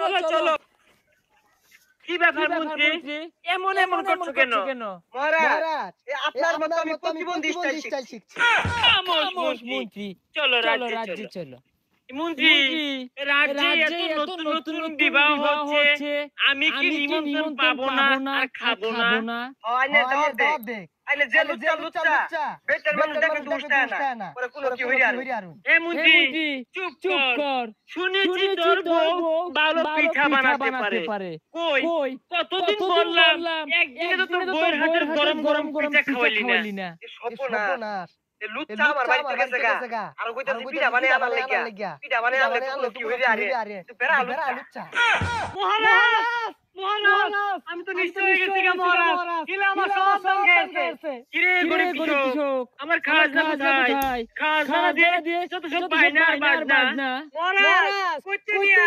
চলো চলো। কি ব্যাপার মন্ত্রী, এমন এমন করছো কেন? মহারাজ আপনার মতো আমি প্রতিবন্ধী স্টাইল শিখছি। খামোশ মন্ত্রী, চলো রাজ্যে চলো। মন্ত্রী, রাজ্যে এত নতুন নতুন বিবাহ হচ্ছে, আমি কি নিমন্ত্রণ পাবো না আর খাবো না? আইনে দাওয়াত দে। আইনে যে লুচ্চা বেটার মানুষ দেখে দুষ্টায় না। পরে কোনো কি হইরা আরুন। এ মন্ত্রী চুপ কর। শুনেছি তোর বউ ভালো পিঠা বানাতে পারে। কই কতদিন বললাম, একদিনে তো তোর বউয়ের হাতের গরম গরম পিঠা খাওয়াইলি না। সর্বনাশ। লুচ্চা আমার বাড়িতে গেছে গা। আর কইতাছে পিঠা বানাই আনার লাগিয়া। পিঠা বানাই আনলে কোনো কি হইরা আরে। তুই বেড়া লুচ্চা। মহারাজ, আমি তো নিশ্চয় হয়ে গেছি গা মহারাজ। কিলা আমার সব দাম খেয়েছে। কিরে গরিব কৃষক, আমার খাজনা কোথায়? খাজনা দিয়ে যত সব বাইনা আর বাজনা। মহারাজ, কইতে নিয়া